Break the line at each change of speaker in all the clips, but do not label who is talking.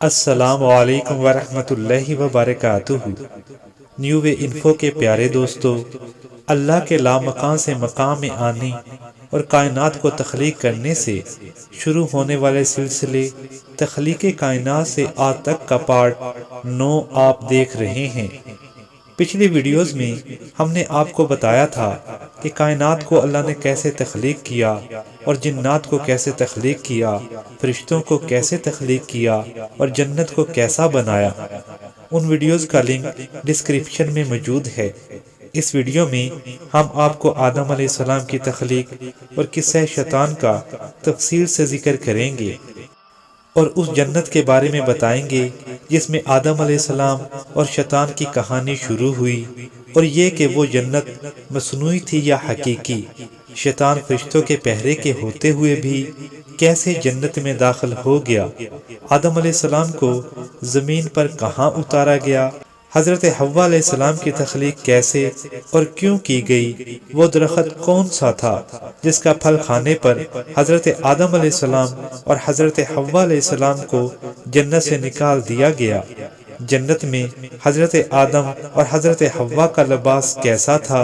السلام علیکم ورحمۃ اللہ وبرکاتہ۔ نیو وے انفو کے پیارے دوستو، اللہ کے لامکان سے مقام میں آنے اور کائنات کو تخلیق کرنے سے شروع ہونے والے سلسلے تخلیق کائنات سے آج تک کا پارٹ 9 آپ دیکھ رہے ہیں۔ پچھلی ویڈیوز میں ہم نے آپ کو بتایا تھا کہ کائنات کو اللہ نے کیسے تخلیق کیا اور جنات کو کیسے تخلیق کیا، فرشتوں کو کیسے تخلیق کیا اور جنت کو کیسا بنایا۔ ان ویڈیوز کا لنک ڈسکرپشن میں موجود ہے۔ اس ویڈیو میں ہم آپ کو آدم علیہ السلام کی تخلیق اور قصہ شیطان کا تفصیل سے ذکر کریں گے اور اس جنت کے بارے میں بتائیں گے جس میں آدم علیہ السلام اور شیطان کی کہانی شروع ہوئی، اور یہ کہ وہ جنت مصنوعی تھی یا حقیقی۔ شیطان فرشتوں کے پہرے کے ہوتے ہوئے بھی کیسے جنت میں داخل ہو گیا، آدم علیہ السلام کو زمین پر کہاں اتارا گیا، حضرت حوا علیہ السلام کی تخلیق کیسے اور کیوں کی گئی، وہ درخت کون سا تھا جس کا پھل کھانے پر حضرت آدم علیہ السلام اور حضرت حوا علیہ السلام کو جنت سے نکال دیا گیا، جنت میں حضرت آدم اور حضرت حوا کا لباس کیسا تھا،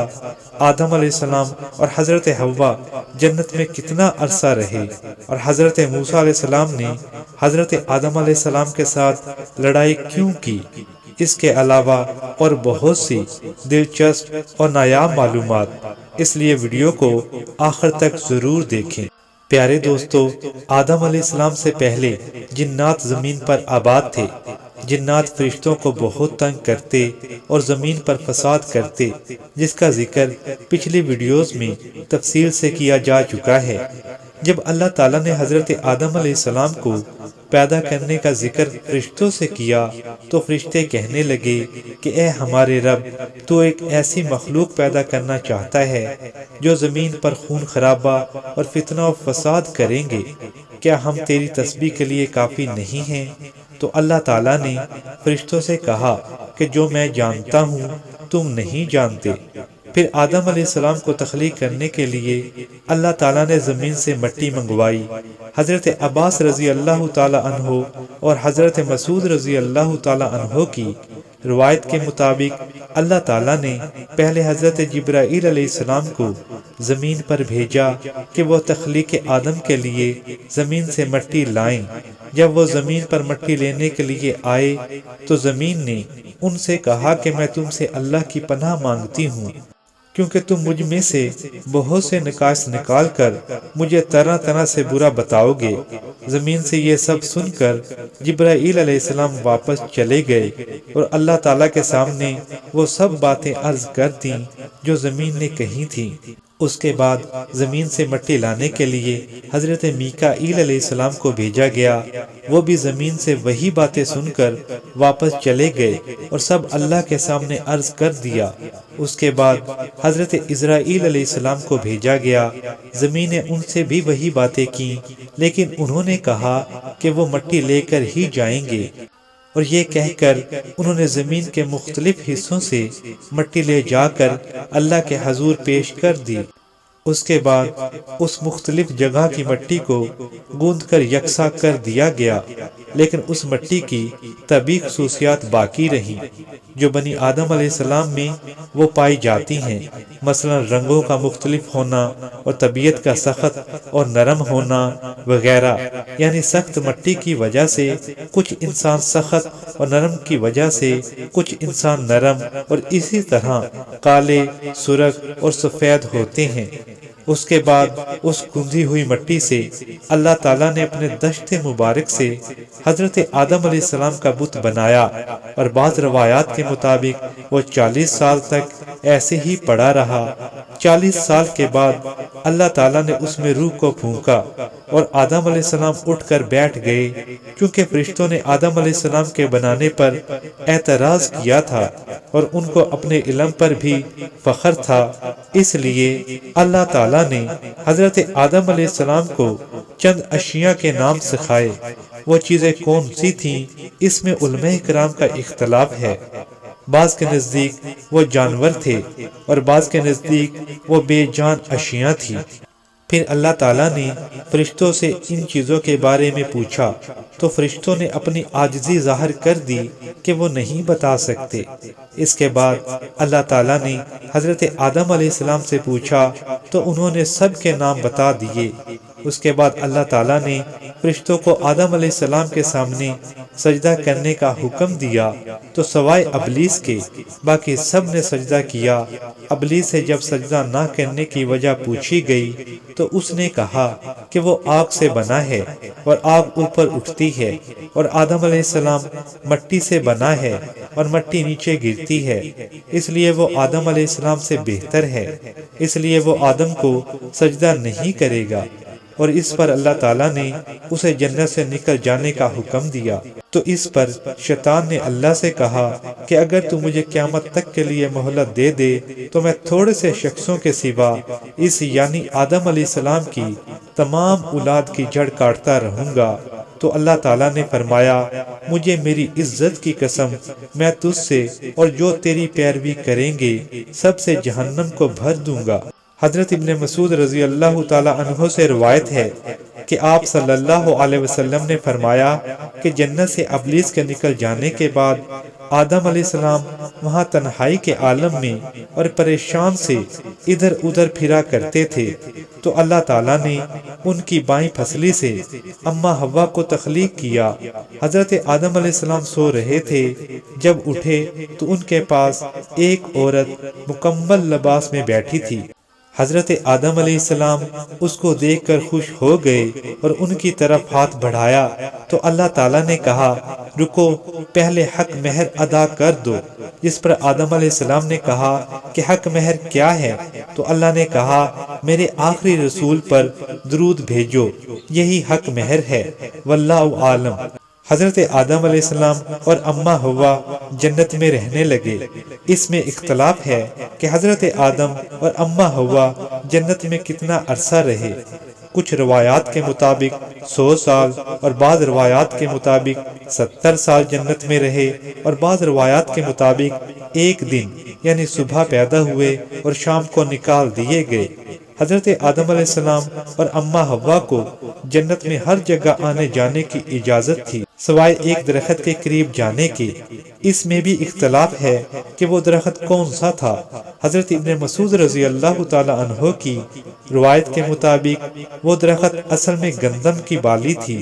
آدم علیہ السلام اور حضرت حوا جنت میں کتنا عرصہ رہے، اور حضرت موسیٰ علیہ السلام نے حضرت آدم علیہ السلام کے ساتھ لڑائی کیوں کی۔ اس کے علاوہ اور بہت سی دلچسپ اور نایاب معلومات، اس لیے ویڈیو کو آخر تک ضرور دیکھیں۔ پیارے دوستو، آدم علیہ السلام سے پہلے جنات زمین پر آباد تھے۔ جنات فرشتوں کو بہت تنگ کرتے اور زمین پر فساد کرتے، جس کا ذکر پچھلی ویڈیوز میں تفصیل سے کیا جا چکا ہے۔ جب اللہ تعالیٰ نے حضرت آدم علیہ السلام کو پیدا کرنے کا ذکر فرشتوں سے کیا تو فرشتے کہنے لگے کہ اے ہمارے رب، تو ایک ایسی مخلوق پیدا کرنا چاہتا ہے جو زمین پر خون خرابہ اور فتنہ و فساد کریں گے، کیا ہم تیری تسبیح کے لیے کافی نہیں ہیں؟ تو اللہ تعالیٰ نے فرشتوں سے کہا کہ جو میں جانتا ہوں تم نہیں جانتے۔ پھر آدم علیہ السلام کو تخلیق کرنے کے لیے اللہ تعالیٰ نے زمین سے مٹی منگوائی۔ حضرت عباس رضی اللہ تعالیٰ عنہ اور حضرت مسعود رضی اللہ تعالیٰ عنہ کی روایت کے مطابق اللہ تعالیٰ نے پہلے حضرت جبرائیل علیہ السلام کو زمین پر بھیجا کہ وہ تخلیق آدم کے لیے زمین سے مٹی لائیں۔ جب وہ زمین پر مٹی لینے کے لیے آئے تو زمین نے ان سے کہا کہ میں تم سے اللہ کی پناہ مانگتی ہوں، کیونکہ تم مجھ میں سے بہت سے نقائص نکال کر مجھے طرح طرح سے برا بتاؤ گے۔ زمین سے یہ سب سن کر جبرائیل علیہ السلام واپس چلے گئے اور اللہ تعالیٰ کے سامنے وہ سب باتیں عرض کر دیں جو زمین نے کہی تھیں۔ اس کے بعد زمین سے مٹی لانے کے لیے حضرت میکائیل علیہ السلام کو بھیجا گیا، وہ بھی زمین سے وہی باتیں سن کر واپس چلے گئے اور سب اللہ کے سامنے عرض کر دیا۔ اس کے بعد حضرت اسرائیل علیہ السلام کو بھیجا گیا، زمین نے ان سے بھی وہی باتیں کی، لیکن انہوں نے کہا کہ وہ مٹی لے کر ہی جائیں گے، اور یہ کہہ کر انہوں نے زمین کے مختلف حصوں سے مٹی لے جا کر اللہ کے حضور پیش کر دی۔ اس کے بعد اس مختلف جگہ کی مٹی کو گوندھ کر یکساں کر دیا گیا، لیکن اس مٹی کی طبعی خصوصیات باقی رہیں جو بنی آدم علیہ السلام میں وہ پائی جاتی ہیں، مثلا رنگوں کا مختلف ہونا اور طبیعت کا سخت اور نرم ہونا وغیرہ۔ یعنی سخت مٹی کی وجہ سے کچھ انسان سخت اور نرم کی وجہ سے کچھ انسان نرم، اور اسی طرح کالے، سرخ اور سفید ہوتے ہیں۔ اس کے بعد اس گندھی ہوئی مٹی سے اللہ تعالیٰ نے اپنے دشت مبارک سے حضرت آدم علیہ السلام کا بت بنایا، اور بعض روایات کے مطابق وہ 40 سال تک ایسے ہی پڑا رہا۔ 40 سال کے بعد اللہ تعالیٰ نے اس میں روح کو پھونکا اور آدم علیہ السلام اٹھ کر بیٹھ گئے۔ کیونکہ فرشتوں نے آدم علیہ السلام کے بنانے پر اعتراض کیا تھا اور ان کو اپنے علم پر بھی فخر تھا، اس لیے اللہ تعالیٰ نے حضرت آدم علیہ السلام کو چند اشیاء کے نام سکھائے۔ وہ چیزیں کون سی تھیں، اس میں علماء کرام کا اختلاف ہے۔ بعض کے نزدیک وہ جانور تھے اور بعض کے نزدیک وہ بے جان اشیاء تھیں۔ پھر اللہ تعالیٰ نے فرشتوں سے ان چیزوں کے بارے میں پوچھا تو فرشتوں نے اپنی عاجزی ظاہر کر دی کہ وہ نہیں بتا سکتے۔ اس کے بعد اللہ تعالیٰ نے حضرت آدم علیہ السلام سے پوچھا تو انہوں نے سب کے نام بتا دیے۔ اس کے بعد اللہ تعالیٰ نے فرشتوں کو آدم علیہ السلام کے سامنے سجدہ کرنے کا حکم دیا تو سوائے ابلیس کے باقی سب نے سجدہ کیا۔ ابلیس سے جب سجدہ نہ کرنے کی وجہ پوچھی گئی تو اس نے کہا کہ وہ آگ سے بنا ہے اور آگ اوپر اٹھتی ہے، اور آدم علیہ السلام مٹی سے بنا ہے اور مٹی نیچے گرتی ہے، اس لیے وہ آدم علیہ السلام سے بہتر ہے، اس لیے وہ آدم کو سجدہ نہیں کرے گا۔ اور اس پر اللہ تعالیٰ نے اسے جنت سے نکل جانے کا حکم دیا۔ تو اس پر شیطان نے اللہ سے کہا کہ اگر تو مجھے قیامت تک کے لیے مہلت دے دے تو میں تھوڑے سے شخصوں کے سوا اس یعنی آدم علیہ السلام کی تمام اولاد کی جڑ کاٹتا رہوں گا۔ تو اللہ تعالیٰ نے فرمایا، مجھے میری عزت کی قسم، میں تجھ سے اور جو تیری پیروی کریں گے سب سے جہنم کو بھر دوں گا۔ حضرت ابن مسعود رضی اللہ تعالی عنہ سے روایت ہے کہ آپ صلی اللہ علیہ وسلم نے فرمایا کہ جنت سے ابلیس کے نکل جانے کے بعد آدم علیہ السلام وہاں تنہائی کے عالم میں اور پریشان سے ادھر ادھر پھرا کرتے تھے، تو اللہ تعالیٰ نے ان کی بائیں پھسلی سے اماں حوا کو تخلیق کیا۔ حضرت آدم علیہ السلام سو رہے تھے، جب اٹھے تو ان کے پاس ایک عورت مکمل لباس میں بیٹھی تھی۔ حضرت آدم علیہ السلام اس کو دیکھ کر خوش ہو گئے اور ان کی طرف ہاتھ بڑھایا تو اللہ تعالیٰ نے کہا، رکو، پہلے حق مہر ادا کر دو۔ جس پر آدم علیہ السلام نے کہا کہ حق مہر کیا ہے؟ تو اللہ نے کہا، میرے آخری رسول پر درود بھیجو، یہی حق مہر ہے، واللہ عالم۔ حضرت آدم علیہ السلام اور اماں حوا جنت میں رہنے لگے۔ اس میں اختلاف ہے کہ حضرت آدم اور اماں حوا جنت میں کتنا عرصہ رہے۔ کچھ روایات کے مطابق 100 سال اور بعض روایات کے مطابق 70 سال جنت میں رہے، اور بعض روایات کے مطابق ایک دن یعنی صبح پیدا ہوئے اور شام کو نکال دیے گئے۔ حضرت آدم علیہ السلام اور اماں حوا کو جنت میں ہر جگہ آنے جانے کی اجازت تھی سوائے ایک درخت کے قریب جانے کے۔ اس میں بھی اختلاف ہے کہ وہ درخت کون سا تھا۔ حضرت ابن مسعود رضی اللہ تعالی عنہ کی روایت کے مطابق وہ درخت اصل میں گندم کی بالی تھی۔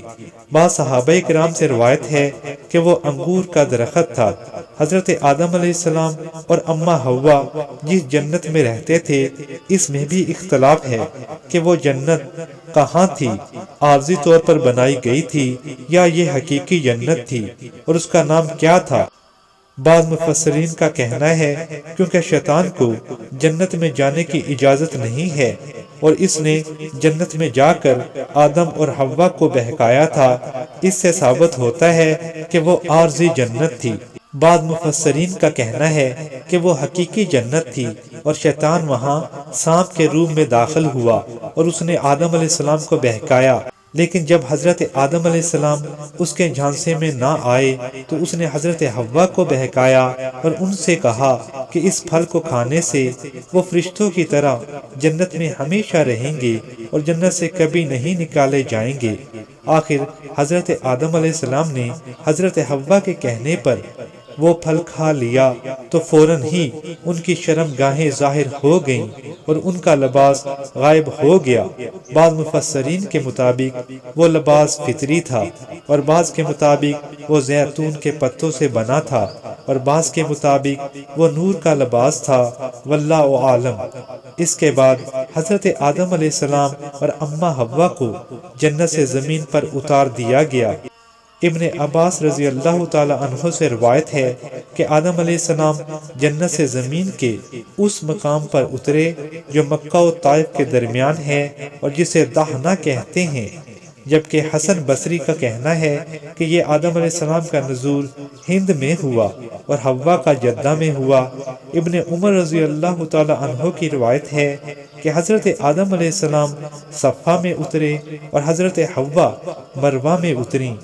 بعض صحابہ کرام سے روایت ہے کہ وہ انگور کا درخت تھا۔ حضرت آدم علیہ السلام اور اماں حوا جس جنت میں رہتے تھے، اس میں بھی اختلاف ہے کہ وہ جنت کہاں تھی، عارضی طور پر بنائی گئی تھی یا یہ حقیقی جنت تھی، اور اس کا نام کیا تھا۔ بعض مفسرین کا کہنا ہے کیونکہ شیطان کو جنت میں جانے کی اجازت نہیں ہے اور اس نے جنت میں جا کر آدم اور حوا کو بہکایا تھا، اس سے ثابت ہوتا ہے کہ وہ عارضی جنت تھی۔ بعض مفسرین کا کہنا ہے کہ وہ حقیقی جنت تھی اور شیطان وہاں سانپ کے روپ میں داخل ہوا اور اس نے آدم علیہ السلام کو بہکایا، لیکن جب حضرت آدم علیہ السلام اس کے جھانسے میں نہ آئے تو اس نے حضرت حوا کو بہکایا اور ان سے کہا کہ اس پھل کو کھانے سے وہ فرشتوں کی طرح جنت میں ہمیشہ رہیں گے اور جنت سے کبھی نہیں نکالے جائیں گے۔ آخر حضرت آدم علیہ السلام نے حضرت حوا کے کہنے پر وہ پھل کھا لیا تو فوراً ہی ان کی شرم گاہیں ظاہر ہو گئیں اور ان کا لباس غائب ہو گیا۔ بعض مفسرین کے مطابق وہ لباس فطری تھا اور بعض کے مطابق وہ زیتون کے پتوں سے بنا تھا اور بعض کے مطابق وہ نور کا لباس تھا، واللہ عالم۔ اس کے بعد حضرت آدم علیہ السلام اور اماں حوا کو جنت سے زمین پر اتار دیا گیا۔ ابن عباس رضی اللہ تعالی عنہ سے روایت ہے کہ آدم علیہ السلام جنت سے زمین کے اس مقام پر اترے جو مکہ و طائف کے درمیان ہے اور جسے دہنا کہتے ہیں، جبکہ حسن بصری کا کہنا ہے کہ یہ آدم علیہ السلام کا نزول ہند میں ہوا اور حوا کا جدہ میں ہوا۔ ابن عمر رضی اللہ تعالی عنہ کی روایت ہے کہ حضرت آدم علیہ السلام صفا میں اترے اور حضرت حوا مروہ میں اتریں۔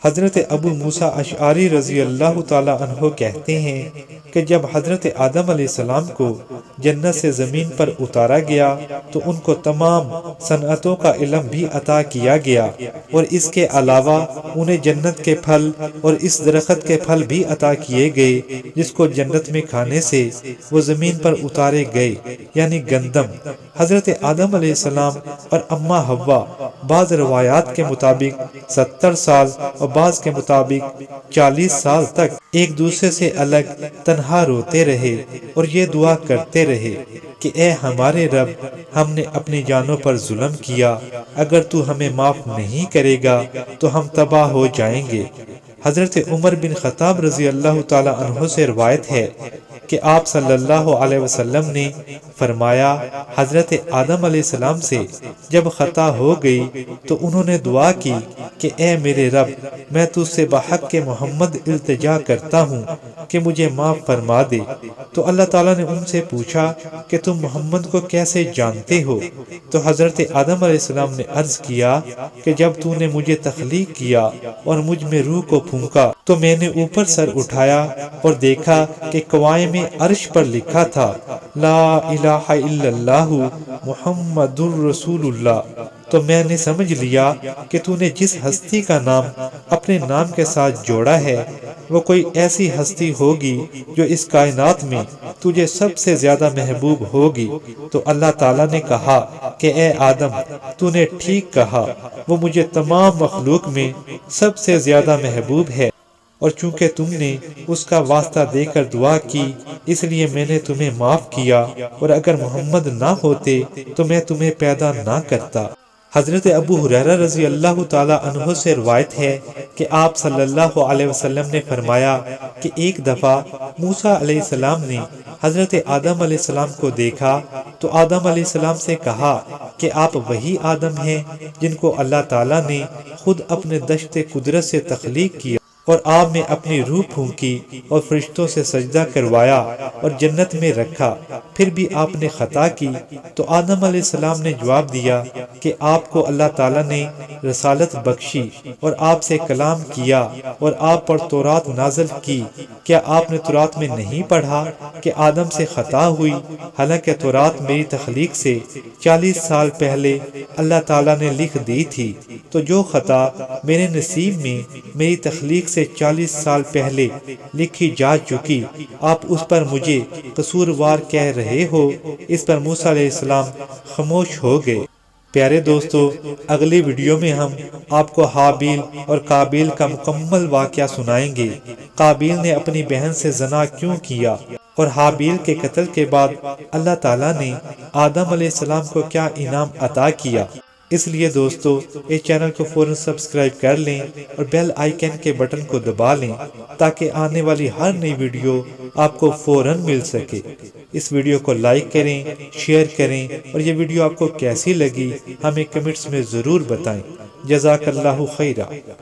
حضرت ابو موسیٰ اشعری رضی اللہ تعالی عنہ کہتے ہیں کہ جب حضرت آدم علیہ السلام کو جنت سے زمین پر اتارا گیا تو ان کو تمام صنعتوں کا علم بھی عطا کیا گیا، اور اس کے علاوہ انہیں جنت کے پھل اور اس درخت کے پھل بھی عطا کیے گئے جس کو جنت میں کھانے سے وہ زمین پر اتارے گئے، یعنی گندم۔ حضرت آدم علیہ السلام اور اماں حوا بعض روایات کے مطابق 70 سال اور بعض کے مطابق 40 سال تک ایک دوسرے سے الگ تنہا روتے رہے اور یہ دعا کرتے رہے کہ اے ہمارے رب، ہم نے اپنی جانوں پر ظلم کیا، اگر تو ہمیں معاف نہیں کرے گا تو ہم تباہ ہو جائیں گے۔ حضرت عمر بن خطاب رضی اللہ تعالی عنہ سے روایت ہے کہ آپ صلی اللہ علیہ وسلم نے فرمایا، حضرت آدم علیہ السلام سے جب خطا ہو گئی تو انہوں نے دعا کی کہ اے میرے رب، میں تجھ سے بحق کے محمد التجا کرتا ہوں کہ مجھے معاف فرما دے۔ تو اللہ تعالیٰ نے ان سے پوچھا کہ تم محمد کو کیسے جانتے ہو؟ تو حضرت آدم علیہ السلام نے عرض کیا کہ جب تو نے مجھے تخلیق کیا اور مجھ میں روح کو پھونکا تو میں نے اوپر سر اٹھایا اور دیکھا کہ قوائم عرش پر لکھا تھا لا الہ الا اللہ محمد الرسول اللہ۔ تو میں نے سمجھ لیا کہ تو نے جس ہستی کا نام اپنے نام کے ساتھ جوڑا ہے وہ کوئی ایسی ہستی ہوگی جو اس کائنات میں تجھے سب سے زیادہ محبوب ہوگی۔ تو اللہ تعالیٰ نے کہا کہ اے آدم، تو نے ٹھیک کہا، وہ مجھے تمام مخلوق میں سب سے زیادہ محبوب ہے، اور چونکہ تم نے اس کا واسطہ دے کر دعا کی اس لیے میں نے تمہیں معاف کیا، اور اگر محمد نہ ہوتے تو میں تمہیں پیدا نہ کرتا۔ حضرت ابو ہریرہ رضی اللہ تعالی عنہ سے روایت ہے کہ آپ صلی اللہ علیہ وسلم نے فرمایا کہ ایک دفعہ موسیٰ علیہ السلام نے حضرت آدم علیہ السلام کو دیکھا تو آدم علیہ السلام سے کہا کہ آپ وہی آدم ہیں جن کو اللہ تعالیٰ نے خود اپنے دشت قدرت سے تخلیق کیا اور آپ میں اپنی روح پھونکی اور فرشتوں سے سجدہ کروایا اور جنت میں رکھا، پھر بھی آپ نے خطا کی؟ تو آدم علیہ السلام نے جواب دیا کہ آپ کو اللہ تعالیٰ نے رسالت بخشی اور آپ سے کلام کیا اور آپ پر تورات نازل کی، کیا آپ نے تورات میں نہیں پڑھا کہ آدم سے خطا ہوئی؟ حالانکہ تورات میری تخلیق سے 40 سال پہلے اللہ تعالیٰ نے لکھ دی تھی، تو جو خطا میرے نصیب میں میری تخلیق سے 40 سال پہلے لکھی جا چکی، آپ اس پر مجھے قصوروار کہہ رہے ہو؟ اس پر موسیٰ علیہ السلام خاموش ہو گئے۔ پیارے دوستو، اگلی ویڈیو میں ہم آپ کو حابیل اور قابیل کا مکمل واقعہ سنائیں گے۔ قابیل نے اپنی بہن سے زنا کیوں کیا اور حابیل کے قتل کے بعد اللہ تعالیٰ نے آدم علیہ السلام کو کیا انعام عطا کیا۔ اس لیے دوستو، اس چینل کو فوراً سبسکرائب کر لیں اور بیل آئیکن کے بٹن کو دبا لیں تاکہ آنے والی ہر نئی ویڈیو آپ کو فوراً مل سکے۔ اس ویڈیو کو لائک کریں، شیئر کریں، اور یہ ویڈیو آپ کو کیسی لگی ہمیں کمنٹس میں ضرور بتائیں۔ جزاک اللہ خیرہ۔